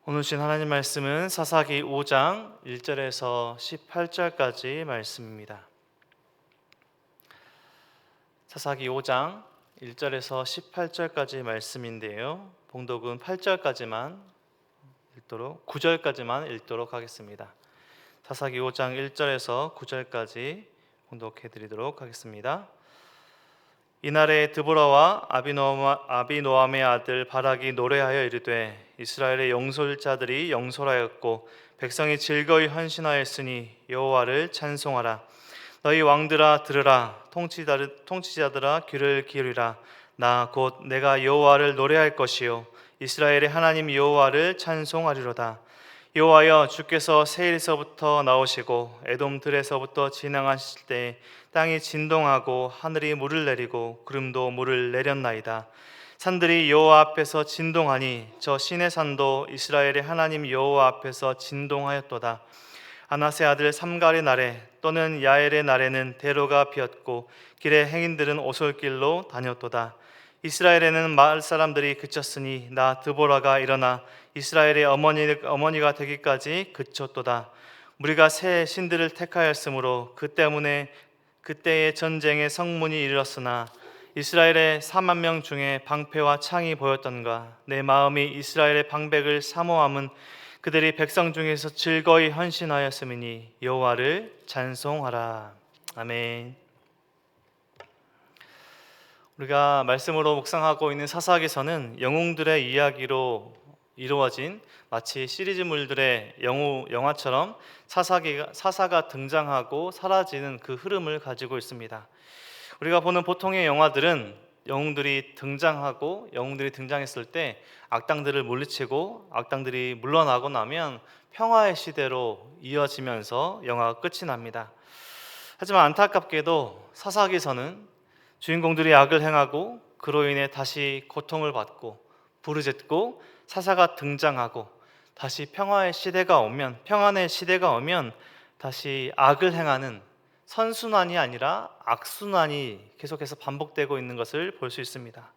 오늘 주신 하나님 말씀은 사사기 5장 1절에서 18절까지 말씀입니다. 사사기 5장 1절에서 18절까지 말씀인데요. 봉독은 8절까지만 읽도록 9절까지만 읽도록 하겠습니다. 사사기 5장 1절에서 9절까지 봉독해 드리도록 하겠습니다. 이날에 드보라와 아비노함의 아들 바락이 노래하여 이르되 이스라엘의 영솔자들이 영솔하였고 백성이 즐거이 헌신하였으니 여호와를 찬송하라. 너희 왕들아 들으라. 통치자들아 귀를 기울이라. 나 곧 내가 여호와를 노래할 것이요 이스라엘의 하나님 여호와를 찬송하리로다. 여호와여, 주께서 세일에서부터 나오시고 에돔 들에서부터 진행하실 때 땅이 진동하고 하늘이 물을 내리고 구름도 물을 내렸나이다. 산들이 여호와 앞에서 진동하니 저 시내 산도 이스라엘의 하나님 여호와 앞에서 진동하였도다. 아나세 아들 삼갈의 날에 또는 야엘의 날에는 대로가 비었고 길의 행인들은 오솔길로 다녔도다. 이스라엘에는 마을 사람들이 그쳤으니 나 드보라가 일어나 이스라엘의 어머니가 되기까지 그쳤도다. 우리가 새 신들을 택하였으므로 그 때문에 그때의 전쟁의 성문이 이르렀으나 이스라엘의 4만 명 중에 방패와 창이 보였던가. 내 마음이 이스라엘의 방백을 사모함은 그들이 백성 중에서 즐거이 헌신하였음이니 여호와를 찬송하라. 아멘. 우리가 말씀으로 묵상하고 있는 사사기서는 영웅들의 이야기로 이루어진 마치 시리즈물들의 영화처럼 사사가 등장하고 사라지는 그 흐름을 가지고 있습니다. 우리가 보는 보통의 영화들은 영웅들이 등장했을 때 악당들을 물리치고 악당들이 물러나고 나면 평화의 시대로 이어지면서 영화가 끝이 납니다. 하지만 안타깝게도 사사기서는 주인공들이 악을 행하고 그로 인해 다시 고통을 받고 부르짖고 사사가 등장하고 다시 평안의 시대가 오면 다시 악을 행하는 선순환이 아니라 악순환이 계속해서 반복되고 있는 것을 볼 수 있습니다.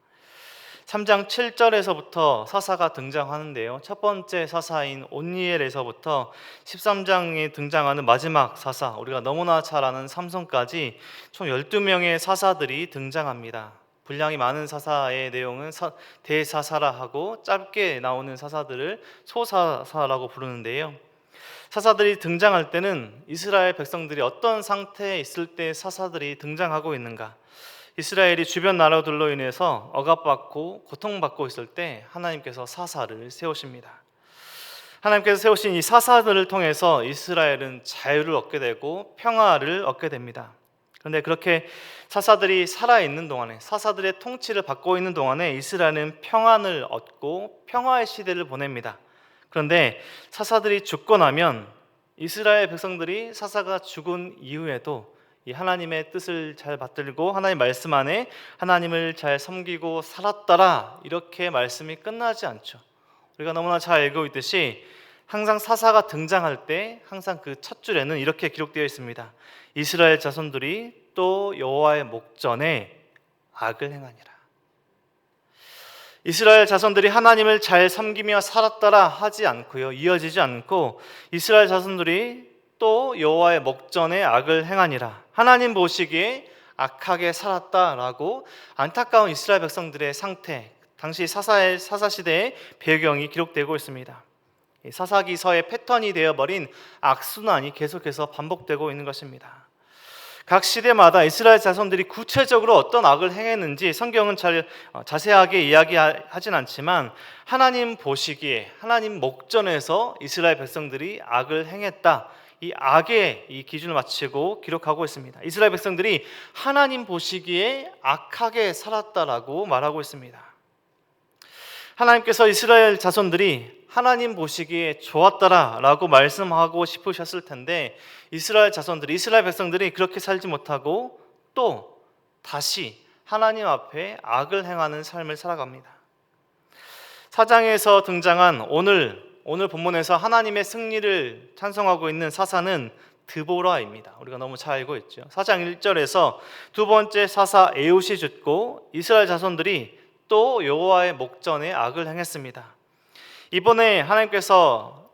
3장 7절에서부터 사사가 등장하는데요. 첫 번째 사사인 온니엘에서부터 13장에 등장하는 마지막 사사, 우리가 너무나 잘 아는 삼손까지 총 12명의 사사들이 등장합니다. 분량이 많은 사사의 내용은 대사사라 하고 짧게 나오는 사사들을 소사사라고 부르는데요. 사사들이 등장할 때는 이스라엘 백성들이 어떤 상태에 있을 때 사사들이 등장하고 있는가? 이스라엘이 주변 나라들로 인해서 억압받고 고통받고 있을 때 하나님께서 사사를 세우십니다. 하나님께서 세우신 이 사사들을 통해서 이스라엘은 자유를 얻게 되고 평화를 얻게 됩니다. 그런데 그렇게 사사들이 살아있는 동안에, 사사들의 통치를 받고 있는 동안에 이스라엘은 평안을 얻고 평화의 시대를 보냅니다. 그런데 사사들이 죽고 나면 이스라엘 백성들이 사사가 죽은 이후에도 이 하나님의 뜻을 잘 받들고 하나님 말씀 안에 하나님을 잘 섬기고 살았더라, 이렇게 말씀이 끝나지 않죠. 우리가 너무나 잘 알고 있듯이 항상 사사가 등장할 때 항상 그 첫 줄에는 이렇게 기록되어 있습니다. 이스라엘 자손들이 또 여호와의 목전에 악을 행하니라. 이스라엘 자손들이 하나님을 잘 섬기며 살았더라 하지 않고요, 이어지지 않고 이스라엘 자손들이 또 여호와의 목전에 악을 행하니라, 하나님 보시기에 악하게 살았다라고 안타까운 이스라엘 백성들의 상태, 당시 사사시대의 배경이 기록되고 있습니다. 사사기서의 패턴이 되어버린 악순환이 계속해서 반복되고 있는 것입니다. 각 시대마다 이스라엘 자손들이 구체적으로 어떤 악을 행했는지 성경은 잘 자세하게 이야기하진 않지만 하나님 보시기에, 하나님 목전에서 이스라엘 백성들이 악을 행했다, 이 악의 이 기준을 마치고 기록하고 있습니다. 이스라엘 백성들이 하나님 보시기에 악하게 살았다라고 말하고 있습니다. 하나님께서 이스라엘 자손들이 하나님 보시기에 좋았더라라고 말씀하고 싶으셨을 텐데 이스라엘 백성들이 그렇게 살지 못하고 또 다시 하나님 앞에 악을 행하는 삶을 살아갑니다. 4장에서 등장한 오늘 본문에서 하나님의 승리를 찬송하고 있는 사사는 드보라입니다. 우리가 너무 잘 알고 있죠. 4장 1절에서 두 번째 사사 에웃이 죽고 이스라엘 자손들이 또 여호와의 목전에 악을 행했습니다. 이번에 하나님께서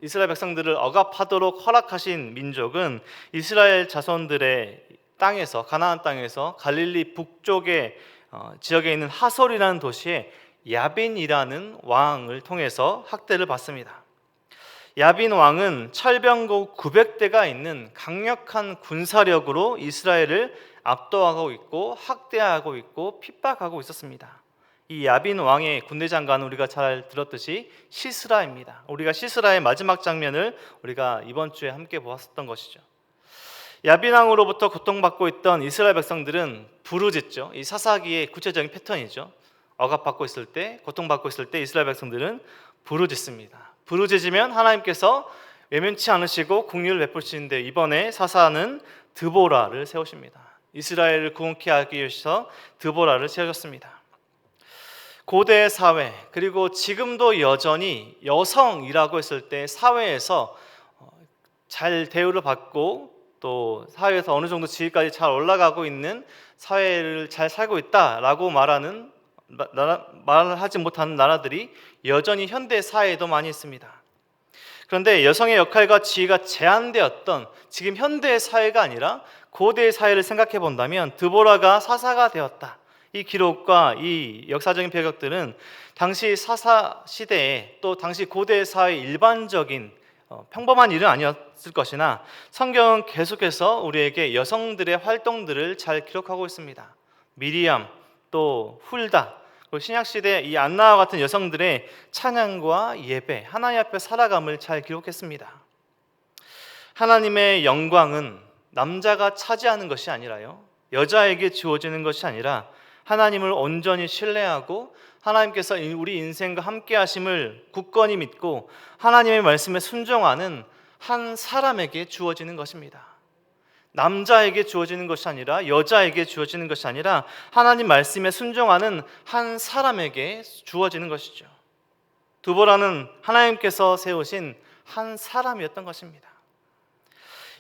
이스라엘 백성들을 억압하도록 허락하신 민족은 이스라엘 자손들의 땅에서, 가나안 땅에서 갈릴리 북쪽의 지역에 있는 하솔이라는 도시에 야빈이라는 왕을 통해서 학대를 받습니다. 야빈 왕은 철병거 900대가 있는 강력한 군사력으로 이스라엘을 압도하고 있고 학대하고 있고 핍박하고 있었습니다. 이 야빈 왕의 군대 장관은 우리가 잘 들었듯이 시스라입니다. 우리가 시스라의 마지막 장면을 우리가 이번 주에 함께 보았었던 것이죠. 야빈 왕으로부터 고통받고 있던 이스라엘 백성들은 부르짖죠. 이 사사기의 구체적인 패턴이죠. 억압받고 있을 때, 고통받고 있을 때 이스라엘 백성들은 부르짖습니다. 부르짖으면 하나님께서 외면치 않으시고 긍휼을 베푸시는데, 이번에 사사는 드보라를 세우십니다. 이스라엘을 구원케 하기 위해서 드보라를 세우셨습니다. 고대 사회, 그리고 지금도 여전히 여성이라고 했을 때 사회에서 잘 대우를 받고 또 사회에서 어느 정도 지위까지 잘 올라가고 있는 사회를 잘 살고 있다라고 말을 하지 못하는 나라들이 여전히 현대 사회에도 많이 있습니다. 그런데 여성의 역할과 지위가 제한되었던 지금 현대의 사회가 아니라 고대의 사회를 생각해 본다면 드보라가 사사가 되었다. 이 기록과 이 역사적인 배경들은 당시 사사 시대에 또 당시 고대 사회의 일반적인 평범한 일은 아니었을 것이나 성경은 계속해서 우리에게 여성들의 활동들을 잘 기록하고 있습니다. 미리암, 또 훌다, 그리고 신약시대 이 안나와 같은 여성들의 찬양과 예배, 하나님 앞에 살아감을 잘 기록했습니다. 하나님의 영광은 남자가 차지하는 것이 아니라요, 여자에게 주어지는 것이 아니라 하나님을 온전히 신뢰하고 하나님께서 우리 인생과 함께 하심을 굳건히 믿고 하나님의 말씀에 순종하는 한 사람에게 주어지는 것입니다. 남자에게 주어지는 것이 아니라, 여자에게 주어지는 것이 아니라 하나님 말씀에 순종하는 한 사람에게 주어지는 것이죠. 드보라는 하나님께서 세우신 한 사람이었던 것입니다.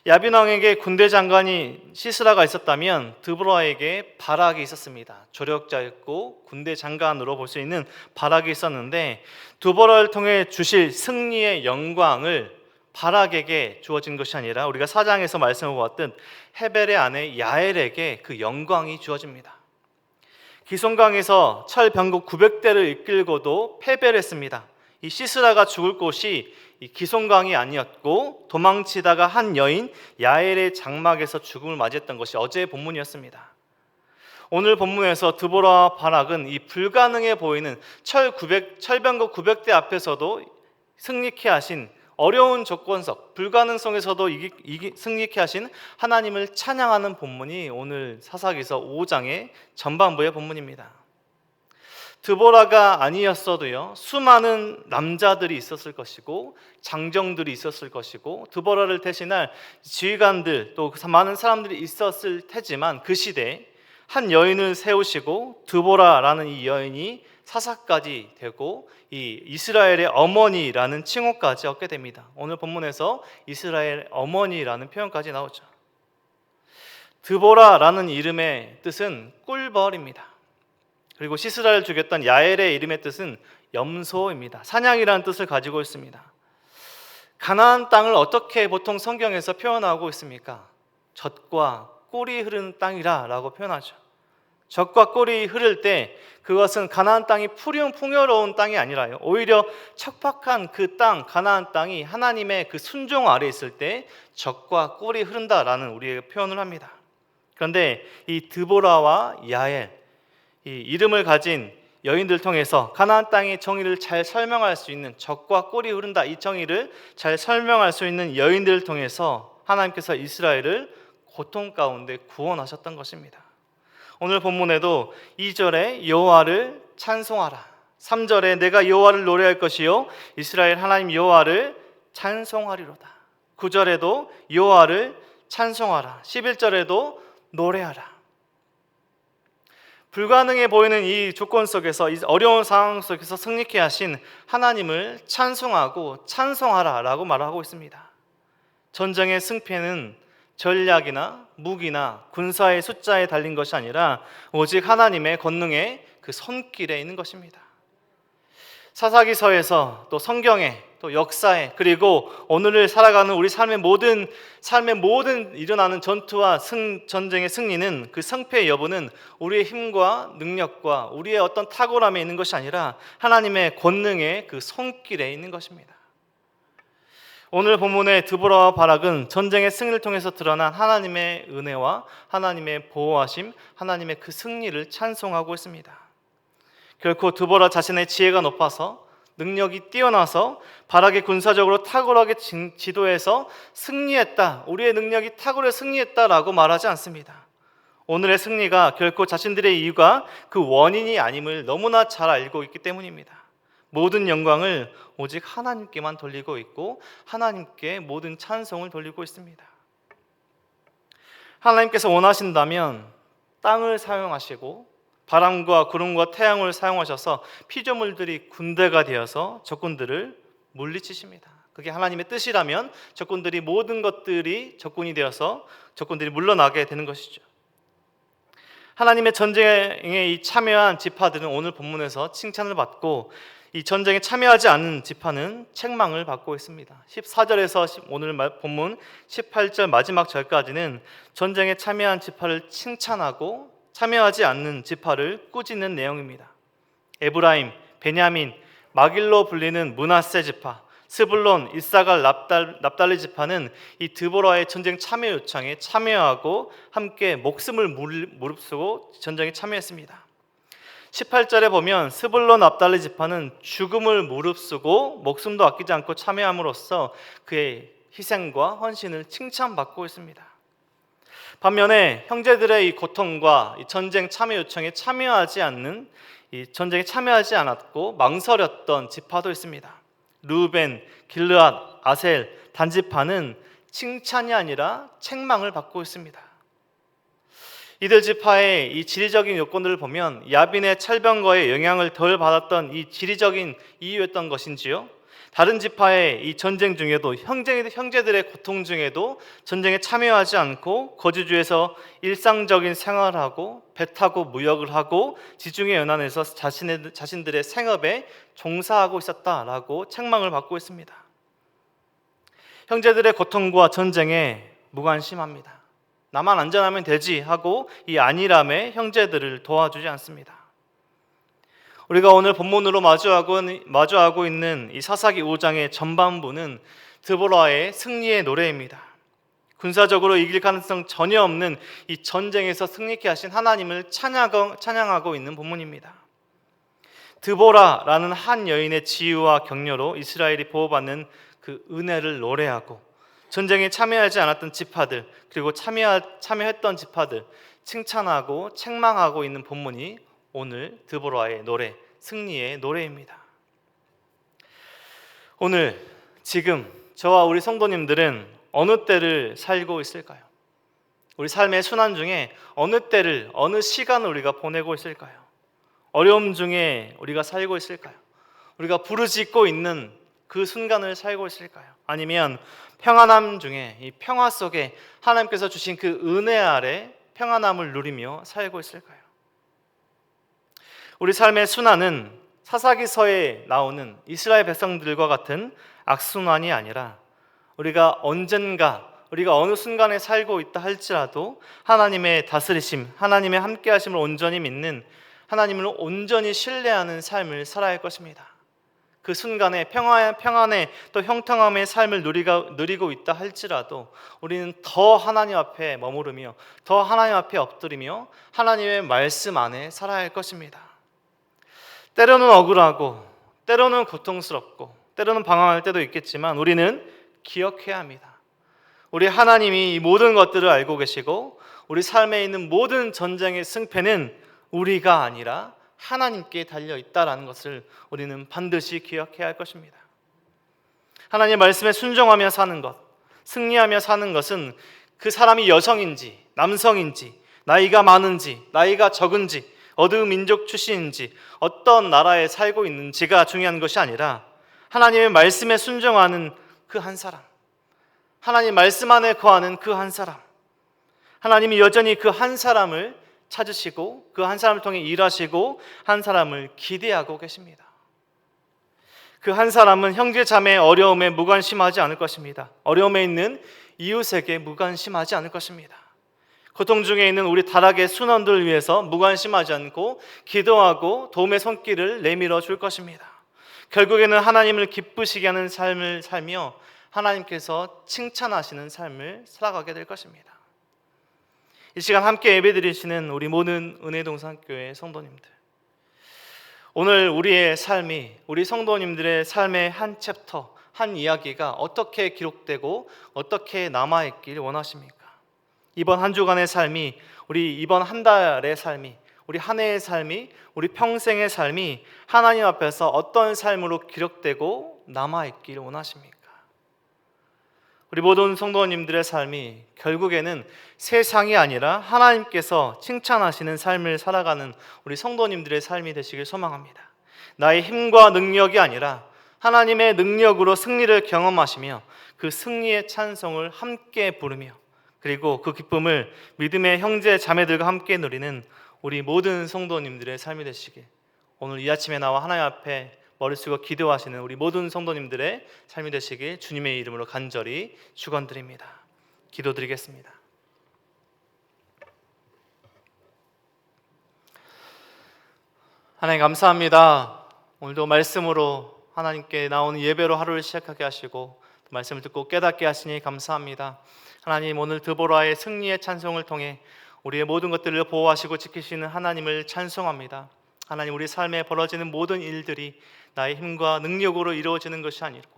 야빈 왕에게 군대 장관이 시스라가 있었다면 드보라에게 바락이 있었습니다. 조력자였고 군대 장관으로 볼 수 있는 바락이 있었는데, 드보라를 통해 주실 승리의 영광을 바락에게 주어진 것이 아니라 우리가 4장에서 말씀을 보았던 헤벨의 아내 야엘에게 그 영광이 주어집니다. 기손강에서 철병거 900대를 이끌고도 패배를 했습니다. 이 시스라가 죽을 곳이 이 기손강이 아니었고 도망치다가 한 여인 야엘의 장막에서 죽음을 맞이했던 것이 어제의 본문이었습니다. 오늘 본문에서 드보라와 바락은 이 불가능해 보이는 철병거 900대 앞에서도 승리케 하신 어려운 조건석, 불가능성에서도 승리케 하신 하나님을 찬양하는 본문이 오늘 사사기서 5장의 전반부의 본문입니다. 드보라가 아니었어도요, 수많은 남자들이 있었을 것이고 장정들이 있었을 것이고 드보라를 대신할 지휘관들 또 많은 사람들이 있었을 테지만, 그 시대에 한 여인을 세우시고 드보라라는 이 여인이 사사까지 되고 이 이스라엘의 어머니라는 칭호까지 얻게 됩니다. 오늘 본문에서 이스라엘 어머니라는 표현까지 나오죠. 드보라라는 이름의 뜻은 꿀벌입니다. 그리고 시스라를 죽였던 야엘의 이름의 뜻은 염소입니다. 사냥이라는 뜻을 가지고 있습니다. 가나안 땅을 어떻게 보통 성경에서 표현하고 있습니까? 젖과 꿀이 흐르는 땅이라 라고 표현하죠. 젖과 꿀이 흐를 때 그것은 가나안 땅이 풍요로운 땅이 아니라요, 오히려 척박한 그 땅, 가나안 땅이 하나님의 그 순종 아래 있을 때 젖과 꿀이 흐른다라는 우리에게 표현을 합니다. 그런데 이 드보라와 야엘, 이 이름을 가진 여인들 통해서 가나안 땅의 정의를 잘 설명할 수 있는, 젖과 꿀이 흐른다 이 정의를 잘 설명할 수 있는 여인들을 통해서 하나님께서 이스라엘을 고통 가운데 구원하셨던 것입니다. 오늘 본문에도 2절에 여호와를 찬송하라, 3절에 내가 여호와를 노래할 것이요 이스라엘 하나님 여호와를 찬송하리로다, 9절에도 여호와를 찬송하라, 11절에도 노래하라. 불가능해 보이는 이 조건 속에서, 이 어려운 상황 속에서 승리케 하신 하나님을 찬송하고 찬송하라 라고 말하고 있습니다. 전쟁의 승패는 전략이나 무기나 군사의 숫자에 달린 것이 아니라 오직 하나님의 권능의 그 손길에 있는 것입니다. 사사기서에서 또 성경에 또 역사에 그리고 오늘을 살아가는 우리 삶의 모든 일어나는 전투와 전쟁의 승리는 그 승패의 여부는 우리의 힘과 능력과 우리의 어떤 탁월함에 있는 것이 아니라 하나님의 권능의 그 손길에 있는 것입니다. 오늘 본문의 드보라와 바락은 전쟁의 승리를 통해서 드러난 하나님의 은혜와 하나님의 보호하심, 하나님의 그 승리를 찬송하고 있습니다. 결코 드보라 자신의 지혜가 높아서 능력이 뛰어나서 바락이 군사적으로 탁월하게 지도해서 승리했다, 우리의 능력이 탁월해 승리했다라고 말하지 않습니다. 오늘의 승리가 결코 자신들의 이유가 그 원인이 아님을 너무나 잘 알고 있기 때문입니다. 모든 영광을 오직 하나님께만 돌리고 있고 하나님께 모든 찬송을 돌리고 있습니다. 하나님께서 원하신다면 땅을 사용하시고 바람과 구름과 태양을 사용하셔서 피조물들이 군대가 되어서 적군들을 물리치십니다. 그게 하나님의 뜻이라면 적군들이 모든 것들이 적군이 되어서 적군들이 물러나게 되는 것이죠. 하나님의 전쟁에 이 참여한 지파들은 오늘 본문에서 칭찬을 받고 이 전쟁에 참여하지 않은 지파는 책망을 받고 있습니다. 14절에서 오늘 본문 18절 마지막 절까지는 전쟁에 참여한 지파를 칭찬하고 참여하지 않는 지파를 꾸짖는 내용입니다. 에브라임, 베냐민, 마길로 불리는 므낫세 지파, 스불론, 이사갈, 납달리 지파는 이 드보라의 전쟁 참여 요청에 참여하고 함께 목숨을 무릅쓰고 전쟁에 참여했습니다. 18절에 보면 스불론 납달리 지파는 죽음을 무릅쓰고 목숨도 아끼지 않고 참여함으로써 그의 희생과 헌신을 칭찬받고 있습니다. 반면에 형제들의 이 고통과 이 전쟁 참여 요청에 참여하지 않는 이 전쟁에 참여하지 않았고 망설였던 지파도 있습니다. 루벤, 길르앗, 아셀, 단 지파는 칭찬이 아니라 책망을 받고 있습니다. 이들 지파의 이 지리적인 요건들을 보면 야빈의 철병거의 영향을 덜 받았던 이 지리적인 이유였던 것인지요, 다른 지파의 이 전쟁 중에도 형제들의 고통 중에도 전쟁에 참여하지 않고 거주지에서 일상적인 생활하고 배 타고 무역을 하고 지중해 연안에서 자신들의 생업에 종사하고 있었다라고 책망을 받고 있습니다. 형제들의 고통과 전쟁에 무관심합니다. 나만 안전하면 되지 하고 이 안일함에 형제들을 도와주지 않습니다. 우리가 오늘 본문으로 마주하고 있는 이 사사기 5장의 전반부는 드보라의 승리의 노래입니다. 군사적으로 이길 가능성 전혀 없는 이 전쟁에서 승리케 하신 하나님을 찬양하고 있는 본문입니다. 드보라라는 한 여인의 지혜와 격려로 이스라엘이 보호받는 그 은혜를 노래하고 전쟁에 참여하지 않았던 지파들 그리고 참여했던 지파들 칭찬하고 책망하고 있는 본문이 오늘 드보라의 노래, 승리의 노래입니다. 오늘 지금 저와 우리 성도님들은 어느 때를 살고 있을까요? 우리 삶의 순환 중에 어느 때를, 어느 시간을 우리가 보내고 있을까요? 어려움 중에 우리가 살고 있을까요? 우리가 부르짖고 있는 그 순간을 살고 있을까요? 아니면 평안함 중에 이 평화 속에 하나님께서 주신 그 은혜 아래 평안함을 누리며 살고 있을까요? 우리 삶의 순환은 사사기서에 나오는 이스라엘 백성들과 같은 악순환이 아니라 우리가 언젠가 우리가 어느 순간에 살고 있다 할지라도 하나님의 다스리심, 하나님의 함께하심을 온전히 믿는, 하나님을 온전히 신뢰하는 삶을 살아야 할 것입니다. 그 순간에 평안에 또 형통함의 삶을 누리고 있다 할지라도 우리는 더 하나님 앞에 머무르며 더 하나님 앞에 엎드리며 하나님의 말씀 안에 살아야 할 것입니다. 때로는 억울하고 때로는 고통스럽고 때로는 방황할 때도 있겠지만 우리는 기억해야 합니다. 우리 하나님이 이 모든 것들을 알고 계시고 우리 삶에 있는 모든 전쟁의 승패는 우리가 아니라 하나님께 달려있다라는 것을 우리는 반드시 기억해야 할 것입니다. 하나님의 말씀에 순종하며 사는 것, 승리하며 사는 것은 그 사람이 여성인지 남성인지 나이가 많은지 나이가 적은지 어느 민족 출신인지 어떤 나라에 살고 있는지가 중요한 것이 아니라 하나님의 말씀에 순종하는 그 한 사람, 하나님 말씀 안에 거하는 그 한 사람, 하나님이 여전히 그 한 사람을 찾으시고 그 한 사람을 통해 일하시고 한 사람을 기대하고 계십니다. 그 한 사람은 형제 자매의 어려움에 무관심하지 않을 것입니다. 어려움에 있는 이웃에게 무관심하지 않을 것입니다. 고통 중에 있는 우리 타락의 순원들을 위해서 무관심하지 않고 기도하고 도움의 손길을 내밀어 줄 것입니다. 결국에는 하나님을 기쁘시게 하는 삶을 살며 하나님께서 칭찬하시는 삶을 살아가게 될 것입니다. 이 시간 함께 예배드리시는 우리 모든 은혜동산교회 성도님들, 오늘 우리의 삶이, 우리 성도님들의 삶의 한 챕터, 한 이야기가 어떻게 기록되고 어떻게 남아있길 원하십니까? 이번 한 주간의 삶이, 우리 이번 한 달의 삶이, 우리 한 해의 삶이, 우리 평생의 삶이 하나님 앞에서 어떤 삶으로 기록되고 남아있길 원하십니까? 우리 모든 성도님들의 삶이 결국에는 세상이 아니라 하나님께서 칭찬하시는 삶을 살아가는 우리 성도님들의 삶이 되시길 소망합니다. 나의 힘과 능력이 아니라 하나님의 능력으로 승리를 경험하시며 그 승리의 찬송을 함께 부르며, 그리고 그 기쁨을 믿음의 형제 자매들과 함께 누리는 우리 모든 성도님들의 삶이 되시길, 오늘 이 아침에 나와 하나님 앞에 머리 숙여 기도하시는 우리 모든 성도님들의 삶이 되시길 주님의 이름으로 간절히 축원드립니다. 기도드리겠습니다. 하나님 감사합니다. 오늘도 말씀으로 하나님께 나오는 예배로 하루를 시작하게 하시고 말씀을 듣고 깨닫게 하시니 감사합니다. 하나님, 오늘 드보라의 승리의 찬송을 통해 우리의 모든 것들을 보호하시고 지키시는 하나님을 찬송합니다. 하나님, 우리 삶에 벌어지는 모든 일들이 나의 힘과 능력으로 이루어지는 것이 아니고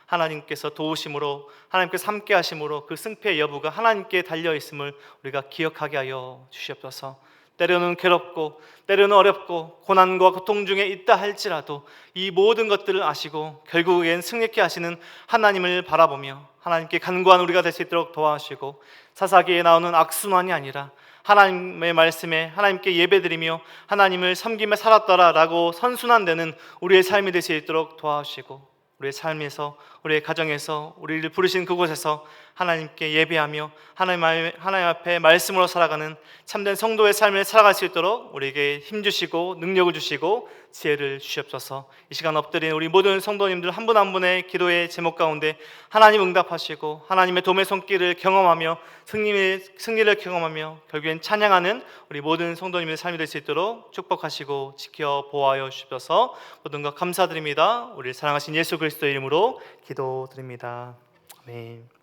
하나님께서 도우심으로, 하나님께서 함께 하심으로 그 승패의 여부가 하나님께 달려있음을 우리가 기억하게 하여 주시옵소서. 때로는 괴롭고 때로는 어렵고 고난과 고통 중에 있다 할지라도 이 모든 것들을 아시고 결국엔 승리케 하시는 하나님을 바라보며 하나님께 간구한 우리가 될 수 있도록 도와주시고, 사사기에 나오는 악순환이 아니라 하나님의 말씀에 하나님께 예배드리며 하나님을 섬기며 살았더라라고 선순환되는 우리의 삶이 될 수 있도록 도와주시고, 우리의 삶에서, 우리의 가정에서, 우리를 부르신 그곳에서 하나님께 예배하며 하나님 앞에 말씀으로 살아가는 참된 성도의 삶을 살아갈 수 있도록 우리에게 힘주시고 능력을 주시고 지혜를 주시옵소서. 이 시간 엎드린 우리 모든 성도님들 한 분 한 분의 기도의 제목 가운데 하나님 응답하시고 하나님의 도움의 손길을 경험하며 승리를 경험하며 결국엔 찬양하는 우리 모든 성도님의 삶이 될 수 있도록 축복하시고 지켜 보호하여 주시옵소서. 모든 것 감사드립니다. 우리를 사랑하신 예수 그리스도의 이름으로 기도드립니다. 아멘.